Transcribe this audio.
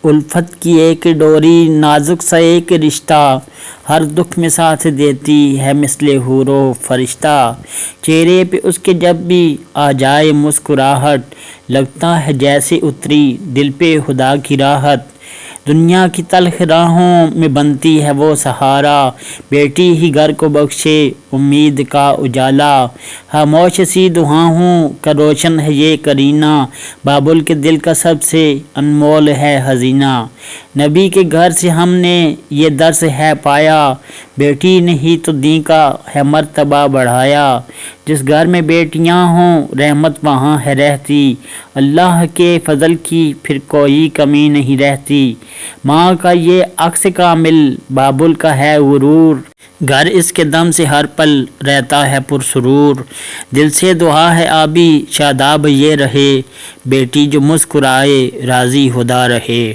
الفت کی ایک ڈوری نازک سا ایک رشتہ، ہر دکھ میں ساتھ دیتی ہے مثل حور و فرشتہ۔ چہرے پہ اس کے جب بھی آ جائے مسکراہٹ، لگتا ہے جیسے اتری دل پہ خدا کی راحت۔ دنیا کی تلخ راہوں میں بنتی ہے وہ سہارا، بیٹی ہی گھر کو بخشے امید کا اجالا۔ خاموش سی دعاؤں کا روشن ہے یہ کرینہ، بابل کے دل کا سب سے انمول ہے خزینہ۔ نبی کے گھر سے ہم نے یہ درس ہے پایا، بیٹی نے ہی تو دین کا ہے مرتبہ بڑھایا۔ جس گھر میں بیٹیاں ہوں رحمت وہاں ہے رہتی، اللہ کے فضل کی پھر کوئی کمی نہیں رہتی۔ ماں کا یہ عکس کامل بابل کا ہے غرور، گھر اس کے دم سے ہر پل رہتا ہے پرسرور۔ دل سے دعا ہے آبی شاداب یہ رہے، بیٹی جو مسکرائے راضی خدا رہے۔